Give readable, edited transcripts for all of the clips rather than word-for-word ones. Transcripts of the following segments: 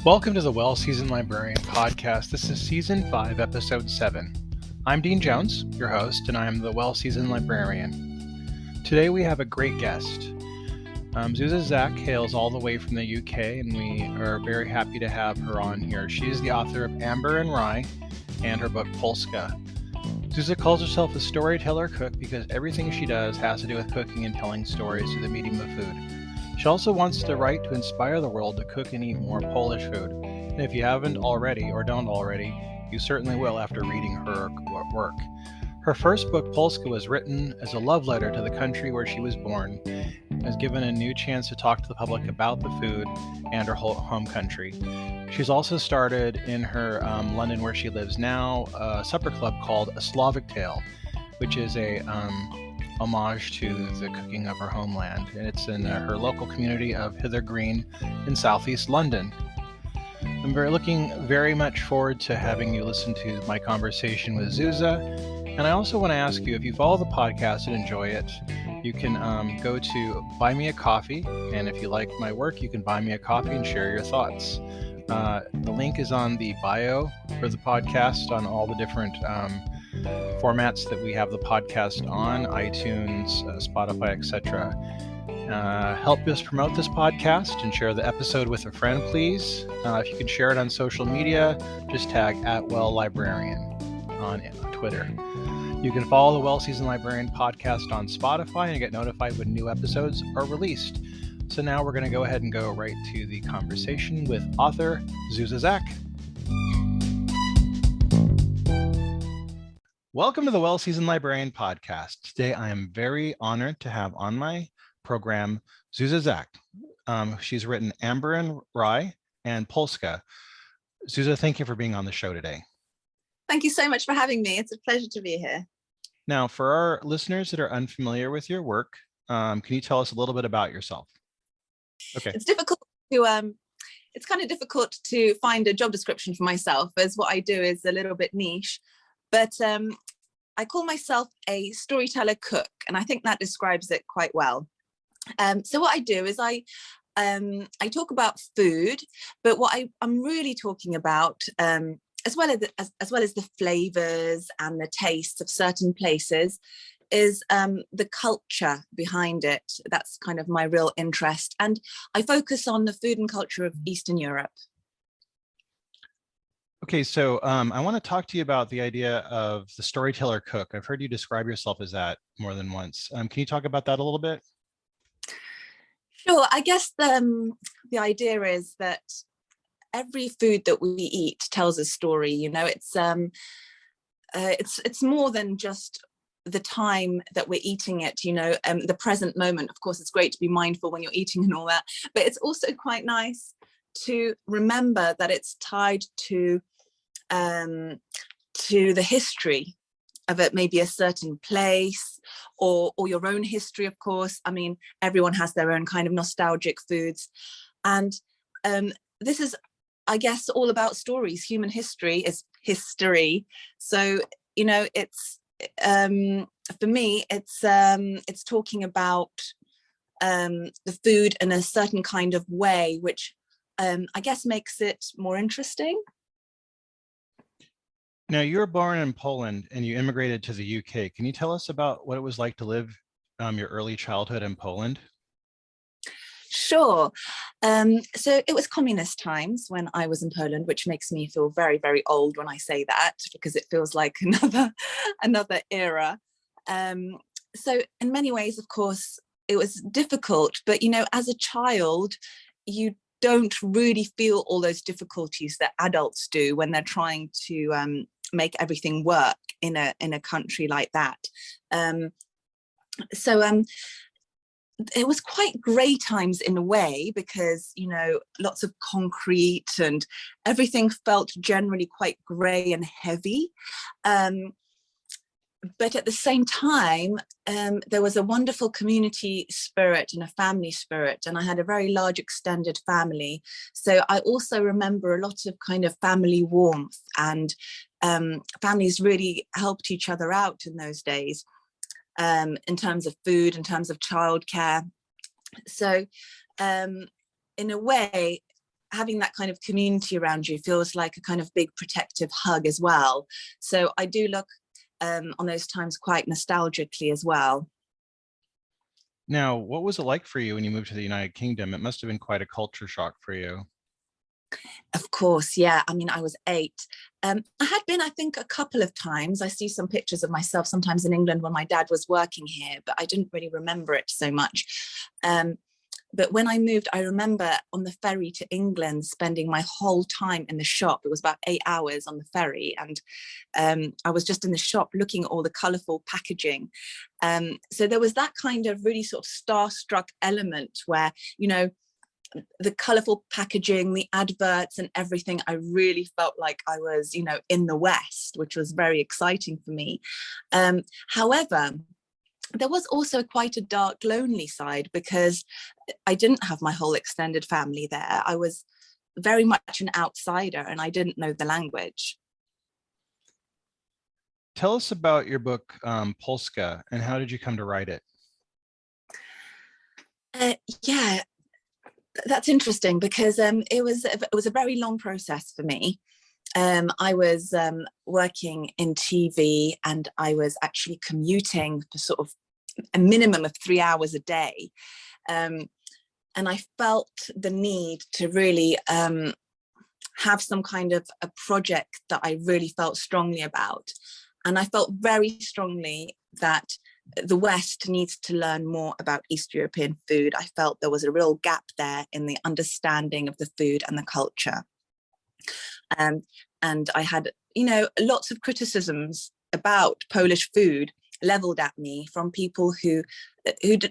Welcome to the Well Seasoned Librarian Podcast. This is Season 5, Episode 7. I'm Dean Jones, your host, and I am the Well Seasoned Librarian. Today we have a great guest. Zuza Zach hails all the way from the UK, and we are very happy to have her on here. She is the author of Amber and Rye and her book Polska. Zuza calls herself a storyteller cook because everything she does has to do with cooking and telling stories through the medium of food. She also wants to write to inspire the world to cook and eat more Polish food. And if you haven't already or don't already, you certainly will after reading her work. Her first book, Polska, was written as a love letter to the country where she was born, and was given a new chance to talk to the public about the food and her home country. She's also started in her London, where she lives now, a supper club called A Slavic Tale, which is a homage to the cooking of her homeland, and it's in her local community of Hither Green in southeast London. I'm looking very much forward to having you listen to my conversation with Zuza, and I also want to ask you, if you follow the podcast and enjoy it, you can go to Buy Me a Coffee, and if you like my work, you can buy me a coffee and share your thoughts. The link is on the bio for the podcast on all the different formats that we have the podcast on, iTunes, Spotify, etc. Help us promote this podcast and share the episode with a friend, please. If you can share it on social media, just tag @WellLibrarian on Twitter. You can follow the Well Seasoned Librarian Podcast on Spotify and get notified when new episodes are released. So now we're going to go ahead and go right to the conversation with author Zuza Zach. Welcome to the Well Seasoned Librarian Podcast. Today I am very honored to have on my program Zuza Zach. She's written Amber and Rye and Polska. Zuza, thank you for being on the show today. Thank you so much for having me. It's a pleasure to be here. Now, for our listeners that are unfamiliar with your work, can you tell us a little bit about yourself? Okay. It's kind of difficult to find a job description for myself, as what I do is a little bit niche. But I call myself a storyteller cook, and I think that describes it quite well. So what I do is I talk about food, but what I'm really talking about, as well as the flavors and the tastes of certain places, is the culture behind it. That's kind of my real interest, and I focus on the food and culture of Eastern Europe. Okay, so I want to talk to you about the idea of the storyteller cook. I've heard you describe yourself as that more than once. Can you talk about that a little bit? Sure. I guess the idea is that every food that we eat tells a story. You know, it's more than just the time that we're eating it. You know, the present moment. Of course, it's great to be mindful when you're eating and all that, but it's also quite nice to remember that it's tied to the history of it, maybe a certain place or your own history, of course. I mean, everyone has their own kind of nostalgic foods. And this is, I guess, all about stories. Human history is history. So, you know, it's, for me, it's talking about the food in a certain kind of way, which I guess makes it more interesting. Now, you were born in Poland and you immigrated to the UK. Can you tell us about what it was like to live your early childhood in Poland? Sure. So it was communist times when I was in Poland, which makes me feel very, very old when I say that, because it feels like another era. So in many ways, of course, it was difficult, but, you know, as a child, you don't really feel all those difficulties that adults do when they're trying to make everything work in a country like that. So it was quite grey times in a way, because, you know, lots of concrete and everything felt generally quite grey and heavy. But at the same time, there was a wonderful community spirit and a family spirit, and I had a very large extended family. So I also remember a lot of kind of family warmth, and families really helped each other out in those days, in terms of food, in terms of childcare. So in a way, having that kind of community around you feels like a kind of big protective hug as well. So I do look on those times quite nostalgically as well. Now, what was it like for you when you moved to the United Kingdom? It must have been quite a culture shock for you. Of course, yeah. I mean, I was 8. I had been, I think, a couple of times. I see some pictures of myself sometimes in England when my dad was working here, but I didn't really remember it so much. But when I moved, I remember on the ferry to England spending my whole time in the shop. It was about 8 hours on the ferry. And I was just in the shop looking at all the colourful packaging. So there was that kind of really sort of starstruck element where, you know, the colourful packaging, the adverts and everything, I really felt like I was, you know, in the West, which was very exciting for me. However, there was also quite a dark, lonely side because I didn't have my whole extended family there. I was very much an outsider and I didn't know the language. Tell us about your book, Polska, and how did you come to write it? Yeah, that's interesting because it was a very long process for me. I was working in TV and I was actually commuting for sort of a minimum of 3 hours a day. And I felt the need to really have some kind of a project that I really felt strongly about. And I felt very strongly that the West needs to learn more about East European food. I felt there was a real gap there in the understanding of the food and the culture. And I had, you know, lots of criticisms about Polish food leveled at me from people who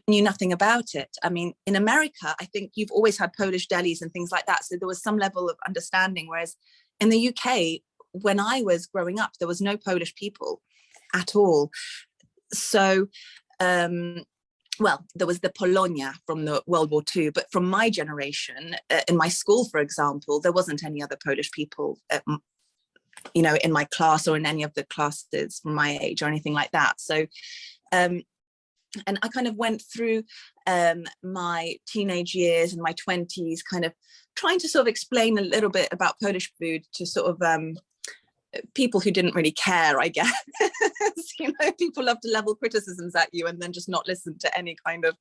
knew nothing about it. I mean, in America, I think you've always had Polish delis and things like that. So there was some level of understanding, whereas in the UK, when I was growing up, there was no Polish people at all. So, well, there was the Polonia from the World War II, but from my generation, in my school, for example, there wasn't any other Polish people, you know, in my class or in any of the classes from my age or anything like that. So, and I kind of went through my teenage years and my 20s, kind of trying to sort of explain a little bit about Polish food to sort of people who didn't really care, I guess. You know, people love to level criticisms at you and then just not listen to any kind of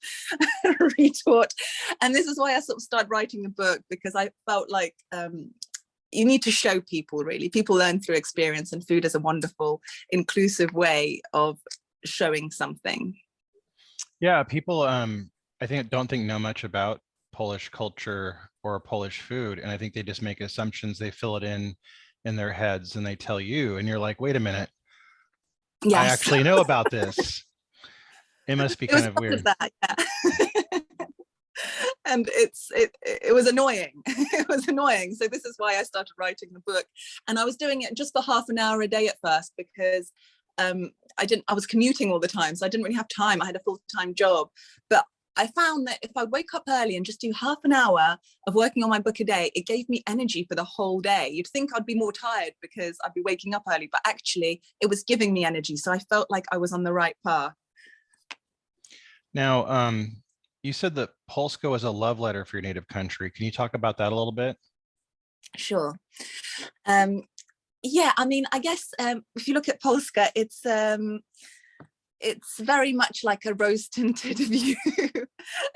retort. And this is why I sort of started writing the book, because I felt like you need to show people, really. People learn through experience, and food is a wonderful, inclusive way of showing something. Yeah, people I don't think know much about Polish culture or Polish food, and I think they just make assumptions. They fill it in their heads and they tell you, and you're like, wait a minute, yes. I actually know about this. It must be kind of weird. That, yeah. And it was annoying. It was annoying. So this is why I started writing the book. And I was doing it just for half an hour a day at first, because I was commuting all the time, so I didn't really have time. I had a full-time job, but I found that if I wake up early and just do half an hour of working on my book a day, it gave me energy for the whole day. You'd think I'd be more tired because I'd be waking up early, but actually it was giving me energy. So I felt like I was on the right path. Now, you said that Polska was a love letter for your native country. Can you talk about that a little bit? Sure. Yeah, I mean, I guess if you look at Polska, it's very much like a rose-tinted view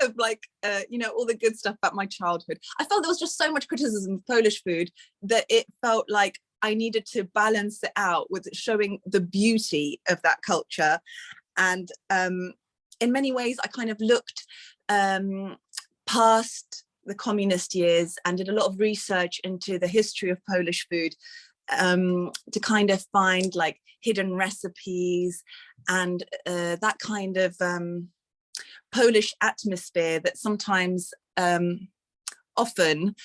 of like, you know, all the good stuff about my childhood. I felt there was just so much criticism of Polish food that it felt like I needed to balance it out with showing the beauty of that culture. And in many ways, I kind of looked past the communist years and did a lot of research into the history of Polish food to kind of find like hidden recipes and that kind of Polish atmosphere that sometimes often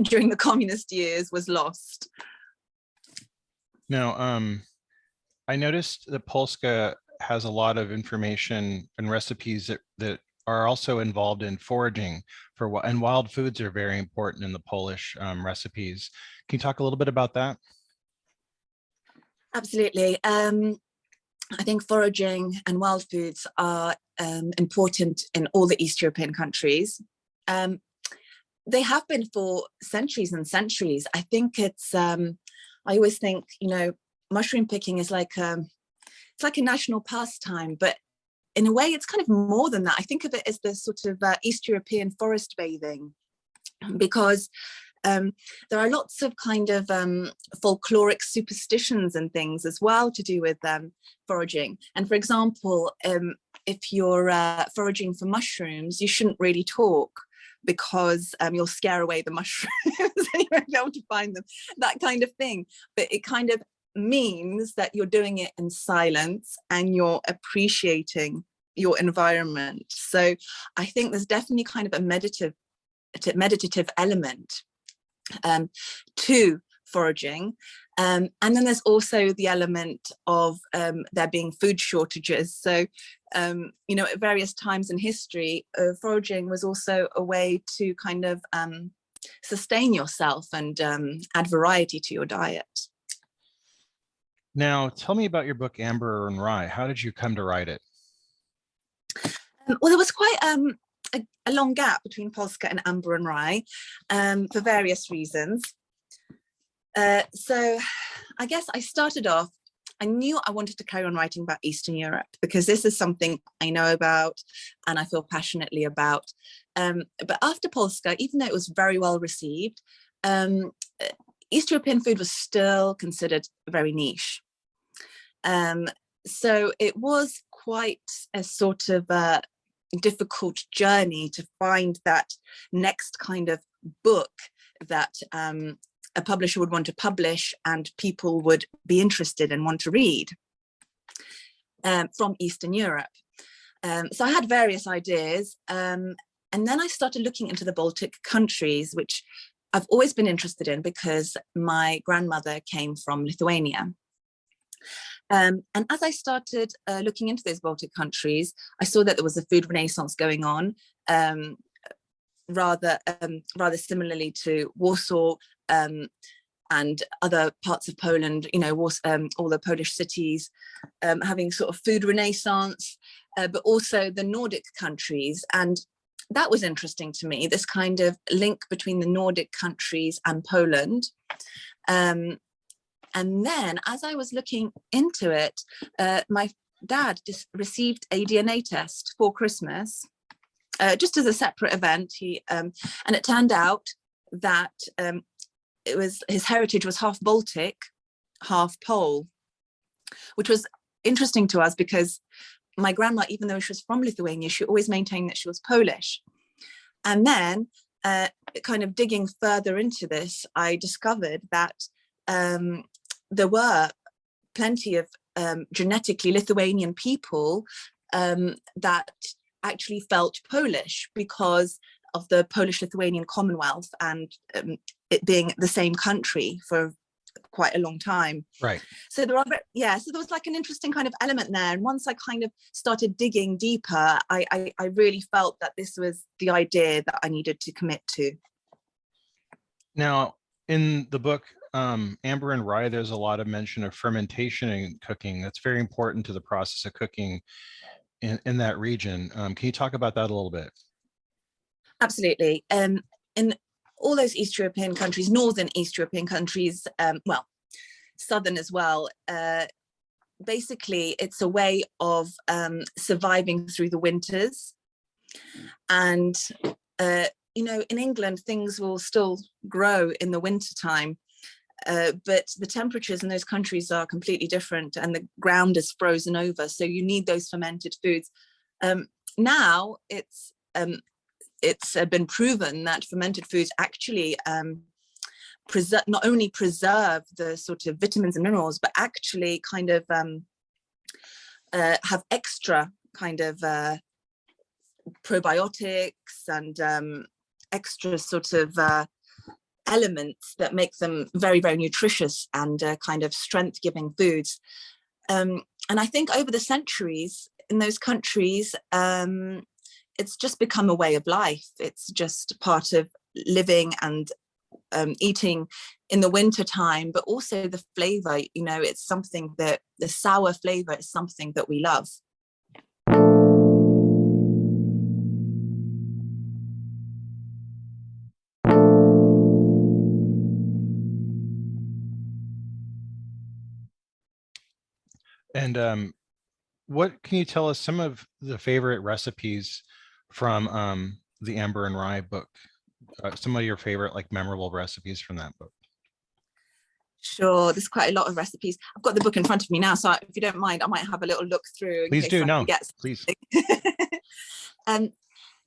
during the communist years was lost. Now, I noticed that Polska has a lot of information and recipes that are also involved in foraging and wild foods are very important in the Polish recipes. Can you talk a little bit about that? Absolutely. I think foraging and wild foods are important in all the East European countries. They have been for centuries and centuries. I think it's, I always think, mushroom picking is it's like a national pastime, but in a way it's kind of more than that. I think of it as the sort of East European forest bathing, because there are lots of kind of folkloric superstitions and things as well to do with foraging. And for example, if you're foraging for mushrooms, you shouldn't really talk, because you'll scare away the mushrooms and you won't be able to find them, that kind of thing. But it kind of means that you're doing it in silence and you're appreciating your environment. So I think there's definitely kind of a meditative element to foraging. And then there's also the element of there being food shortages. So, at various times in history, foraging was also a way to kind of sustain yourself and add variety to your diet. Now, tell me about your book, Amber and Rye. How did you come to write it? Well, there was quite a long gap between Polska and Amber and Rye for various reasons. So I guess I started off, I knew I wanted to carry on writing about Eastern Europe, because this is something I know about and I feel passionately about. But after Polska, even though it was very well received, East European food was still considered very niche. So it was quite a sort of difficult journey to find that next kind of book that a publisher would want to publish and people would be interested and want to read from Eastern Europe. So I had various ideas, and then I started looking into the Baltic countries, which I've always been interested in because my grandmother came from Lithuania. And as I started looking into those Baltic countries, I saw that there was a food renaissance going on, rather similarly to Warsaw and other parts of Poland, all the Polish cities having sort of food renaissance, but also the Nordic countries. And that was interesting to me, this kind of link between the Nordic countries and Poland. And then as I was looking into it, my dad just received a DNA test for Christmas, just as a separate event. And it turned out that his heritage was half Baltic, half Pole, which was interesting to us because my grandma, even though she was from Lithuania, she always maintained that she was Polish. And then kind of digging further into this, I discovered that there were plenty of genetically Lithuanian people that actually felt Polish because of the Polish-Lithuanian Commonwealth and it being the same country for quite a long time. Right. So there was like an interesting kind of element there. And once I kind of started digging deeper, I really felt that this was the idea that I needed to commit to. Now, in the book, Amber and Rye, there's a lot of mention of fermentation in cooking. That's very important to the process of cooking in that region. Can you talk about that a little bit? Absolutely. In all those East European countries, northern East European countries, southern as well, basically it's a way of surviving through the winters. And, in England, things will still grow in the wintertime, but the temperatures in those countries are completely different and the ground is frozen over. So you need those fermented foods. Now it's been proven that fermented foods actually not only preserve the sort of vitamins and minerals, but actually kind of have extra kind of probiotics and extra sort of elements that make them very, very nutritious and kind of strength-giving foods. And I think over the centuries in those countries, it's just become a way of life. It's just part of living and eating in the winter time, but also the flavor, it's something that the sour flavor is something that we love. And what can you tell us some of the favorite recipes from the Amber and Rye book? Some of your favorite, like, memorable recipes from that book. Sure, there's quite a lot of recipes. I've got the book in front of me now, so if you don't mind, I might have a little look through in Please case do. I No, forget please.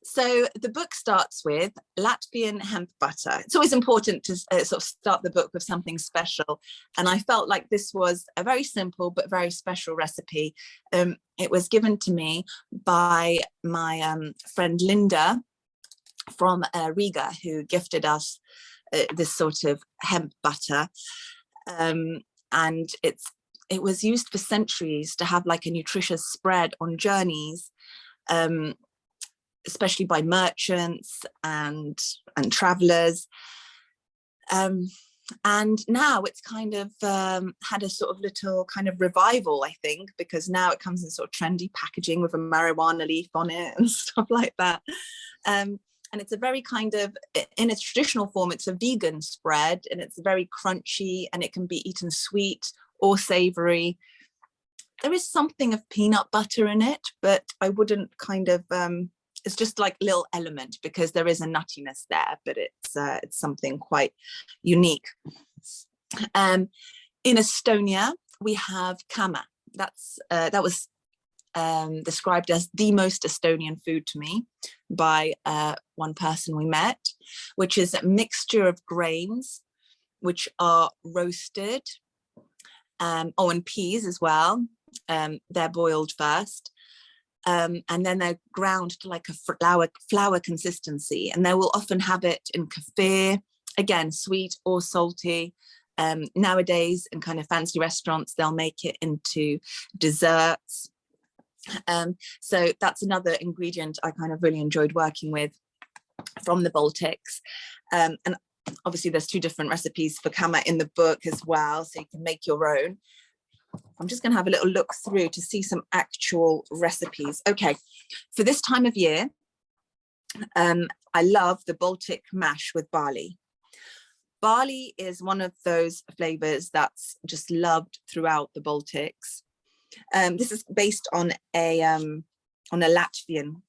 So the book starts with Latvian hemp butter. It's always important to sort of start the book with something special. And I felt like this was a very simple but very special recipe. It was given to me by my friend Linda from Riga, who gifted us this sort of hemp butter. And it was used for centuries to have like a nutritious spread on journeys, especially by merchants and travelers. And now it's kind of had a sort of little kind of revival, I think, because now it comes in sort of trendy packaging with a marijuana leaf on it and stuff like that. And it's a very kind of, in its traditional form, it's a vegan spread, and it's very crunchy, and it can be eaten sweet or savory. There is something of peanut butter in it, but I wouldn't kind of, it's just like a little element, because there is a nuttiness there, but it's something quite unique. In Estonia, we have kama. That was described as the most Estonian food to me by one person we met, which is a mixture of grains which are roasted, and peas as well. They're boiled first. And then they're ground to like a flour consistency, and they will often have it in kefir, again sweet or salty. Nowadays, in kind of fancy restaurants, they'll make it into desserts. So that's another ingredient I kind of really enjoyed working with from the Baltics. And obviously there's 2 different recipes for kama in the book as well, so you can make your own. I'm just going to have a little look through to see some actual recipes. Okay, for this time of year, I love the Baltic mash with barley. Barley is one of those flavors that's just loved throughout the Baltics. This is based on a Latvian.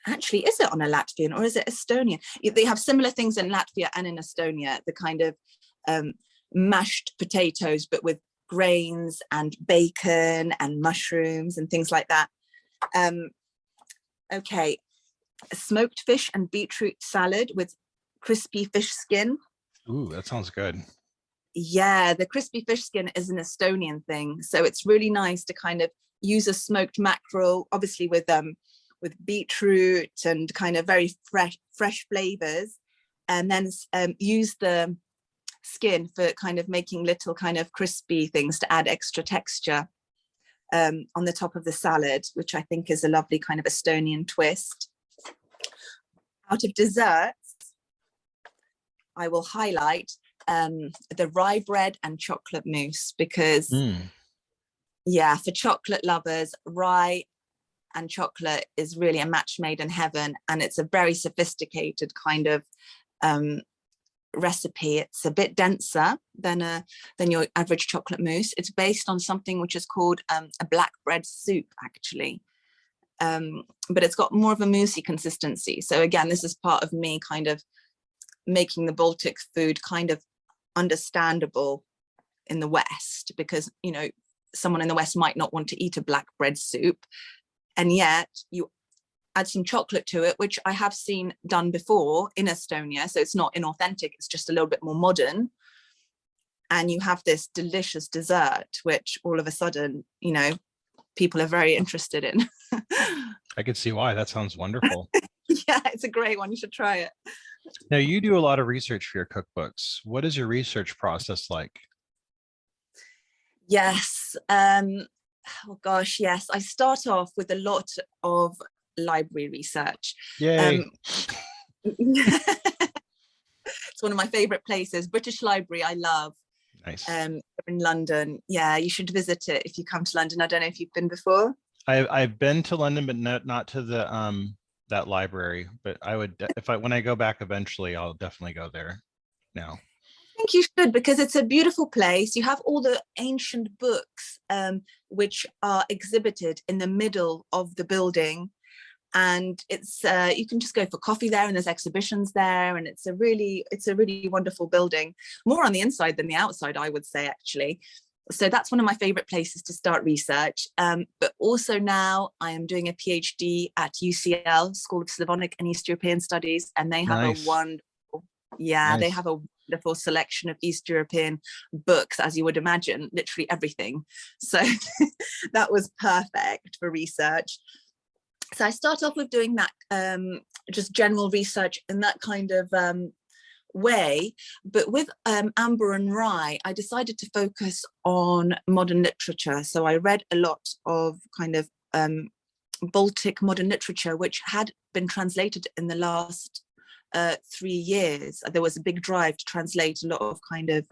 Actually, is it on a Latvian or is it Estonian? They have similar things in Latvia and in Estonia, the kind of mashed potatoes, but with grains and bacon and mushrooms and things like that. Okay, a smoked fish and beetroot salad with crispy fish skin. Ooh, that sounds good. Yeah, the crispy fish skin is an Estonian thing, so it's really nice to kind of use a smoked mackerel, obviously with beetroot and kind of very fresh flavors, and then use the skin for kind of making little kind of crispy things to add extra texture on the top of the salad, which I think is a lovely kind of Estonian twist. Out of desserts, I will highlight the rye bread and chocolate mousse, because yeah, for chocolate lovers, rye and chocolate is really a match made in heaven, and it's a very sophisticated kind of recipe. It's a bit denser than your average chocolate mousse. It's based on something which is called a black bread soup, actually, but it's got more of a moussey consistency. So again, this is part of me kind of making the Baltic food kind of understandable in the West, because someone in the West might not want to eat a black bread soup, and yet you add some chocolate to it, which I have seen done before in Estonia. So it's not inauthentic, it's just a little bit more modern. And you have this delicious dessert, which all of a sudden, people are very interested in. I could see why. That sounds wonderful. Yeah, it's a great one. You should try it. Now, you do a lot of research for your cookbooks. What is your research process like? Yes. Oh gosh, yes. I start off with a lot of library research. Yay. It's one of my favorite places. British Library, I love. Nice. In London. Yeah, you should visit it if you come to London. I don't know if you've been before. I've been to London, but not to the that library. But I would, when I go back eventually, I'll definitely go there now. think you should, because it's a beautiful place. You have all the ancient books which are exhibited in the middle of the building, and it's you can just go for coffee there, and there's exhibitions there, and it's a really wonderful building, more on the inside than the outside, I would say, actually. So that's one of my favorite places to start research. But also now I am doing a PhD at UCL, School of Slavonic and East European Studies, and they have Nice. a wonderful, they have a wonderful selection of East European books, as you would imagine, literally everything. So that was perfect for research. So I start off with doing that, just general research in that kind of way. But with Amber and Rye, I decided to focus on modern literature. So I read a lot of kind of Baltic modern literature, which had been translated in the last 3 years. There was a big drive to translate a lot of kind of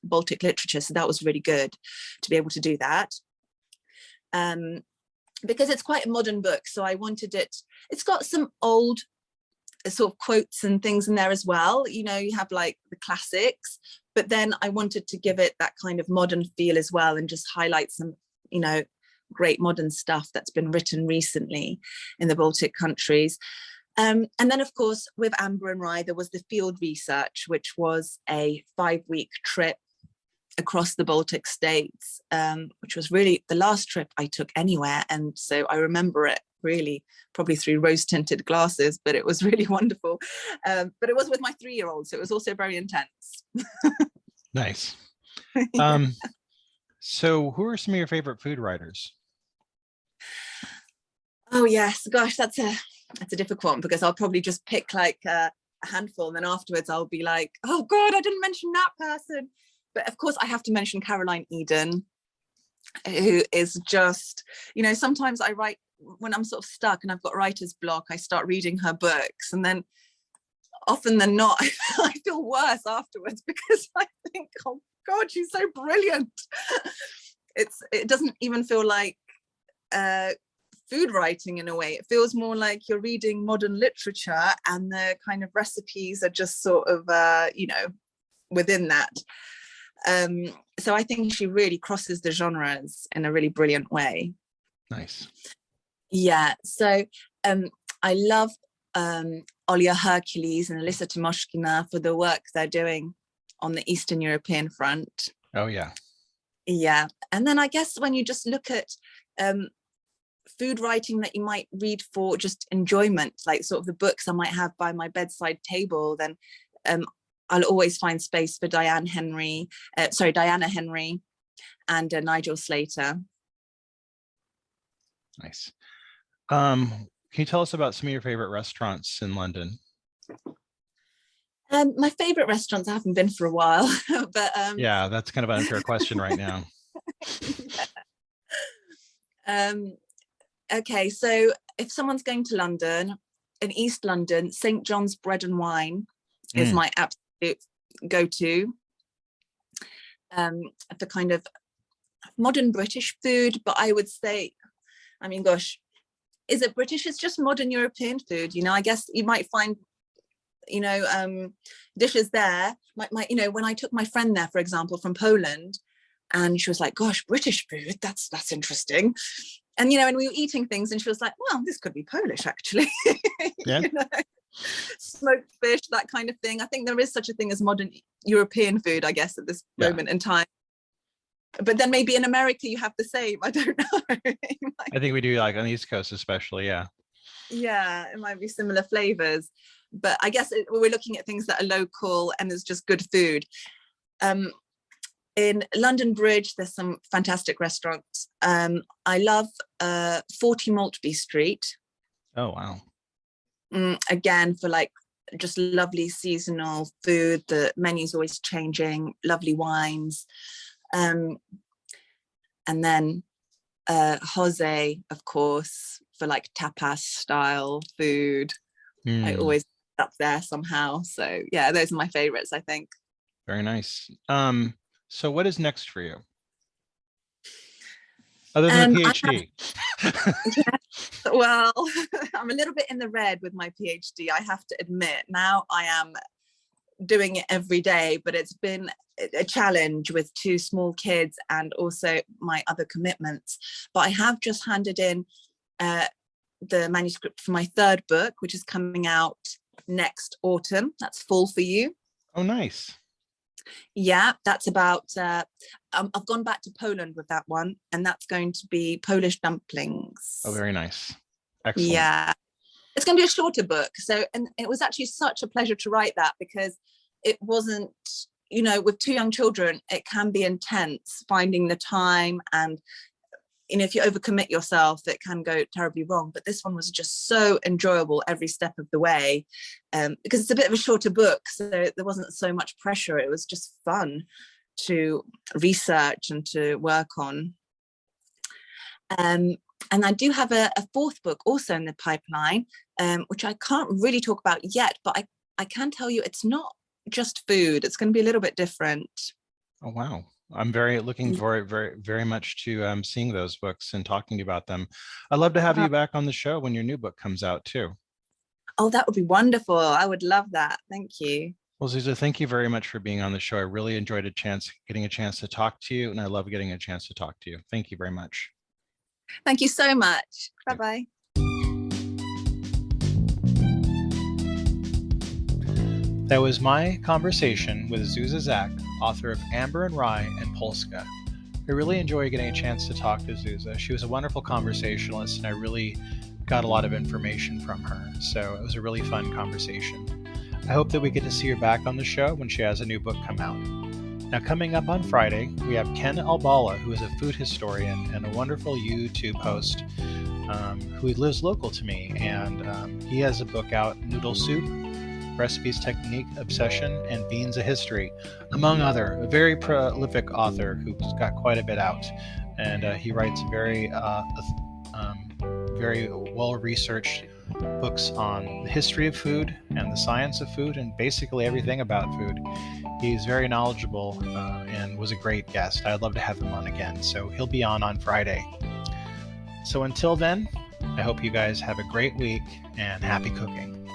Baltic literature. So that was really good to be able to do that. Because it's quite a modern book, so I wanted it's got some old sort of quotes and things in there as well. You know, you have like the classics, but then I wanted to give it that kind of modern feel as well, and just highlight some, you know, great modern stuff that's been written recently in the Baltic countries. And then, of course, with Amber and Rye, there was the field research, which was a 5-week trip across the Baltic states, which was really the last trip I took anywhere. And so I remember it really probably through rose-tinted glasses, but it was really wonderful. But it was with my 3-year-old, so it was also very intense. Nice. Yeah. So who are some of your favorite food writers? Oh yes, gosh, that's a difficult one, because I'll probably just pick like a handful, and then afterwards I'll be like, oh God, I didn't mention that person. But of course I have to mention Caroline Eden, who is just, you know, sometimes I write when I'm sort of stuck and I've got writer's block, I start reading her books, and then often than not I feel worse afterwards, because I think, oh God, she's so brilliant. It doesn't even feel like food writing in a way. It feels more like you're reading modern literature, and the kind of recipes are just sort of you know, within that. So I think she really crosses the genres in a really brilliant way. Nice. Yeah, so I love Olya Hercules and Alyssa Timoshkina for the work they're doing on the Eastern European front. Oh yeah. Yeah, and then I guess when you just look at food writing that you might read for just enjoyment, like sort of the books I might have by my bedside table, then I'll always find space for Diana Henry and Nigel Slater. Nice. Can you tell us about some of your favorite restaurants in London? My favorite restaurants, I haven't been for a while, but yeah, that's kind of an unfair question right now. Yeah. Okay, so if someone's going to London, in East London, St. John's Bread and Wine is my absolute go-to for kind of modern British food. But I would say, I mean, gosh, is it British? It's just modern European food. You know, I guess you might find, you know, dishes there. You know, when I took my friend there, for example, from Poland, and she was like, gosh, British food, that's interesting. And, you know, and we were eating things, and she was like, well, this could be Polish, actually. Yeah. You know? Smoked fish, that kind of thing. I think there is such a thing as modern European food, I guess, at this moment in time. But then maybe in America you have the same. I don't know. I think we do, like on the East Coast especially. Yeah, it might be similar flavors, but I guess we're looking at things that are local and it's just good food. In London Bridge, there's some fantastic restaurants. I love 40 Maltby Street. Oh wow. Again, for like just lovely seasonal food. The menu's always changing, lovely wines. And then Jose, of course, for like tapas style food. I always up there somehow. So yeah, those are my favorites, I think. Very nice. So what is next for you? Other than a PhD? Yeah, well, I'm a little bit in the red with my PhD, I have to admit. Now I am doing it every day, but it's been a challenge with 2 small kids and also my other commitments. But I have just handed in the manuscript for my 3rd book, which is coming out next autumn. That's Fall for You. Oh, nice. Yeah, that's about, I've gone back to Poland with that one, and that's going to be Polish dumplings. Oh, very nice. Excellent. Yeah. It's going to be a shorter book. So, and it was actually such a pleasure to write that, because it wasn't, you know, with 2 young children, it can be intense finding the time, and, you know, if you overcommit yourself, it can go terribly wrong. But this one was just so enjoyable every step of the way, because it's a bit of a shorter book, so there wasn't so much pressure. It was just fun to research and to work on. And I do have a 4th book also in the pipeline, which I can't really talk about yet, but I can tell you it's not just food. It's going to be a little bit different. Oh, wow. I'm very looking forward very much to seeing those books and talking to you about them. I'd love to have you back on the show when your new book comes out too. Oh, that would be wonderful. I would love that. Thank you. Well, Zuza, thank you very much for being on the show. I really enjoyed getting a chance to talk to you, and I love getting a chance to talk to you. Thank you very much. Thank you so much. Bye-bye. That was my conversation with Zuza Zak, author of Amber and Rye and Polska. I really enjoyed getting a chance to talk to Zuza. She was a wonderful conversationalist, and I really got a lot of information from her. So it was a really fun conversation. I hope that we get to see her back on the show when she has a new book come out. Now, coming up on Friday, we have Ken Albala, who is a food historian and a wonderful YouTube host who lives local to me. And he has a book out, Noodle Soup, Recipes, Technique, Obsession, and Beans, a History, among other. A very prolific author who's got quite a bit out. And he writes very well-researched books on the history of food and the science of food and basically everything about food. He's very knowledgeable and was a great guest. I'd love to have him on again. So he'll be on Friday. So until then, I hope you guys have a great week and happy cooking.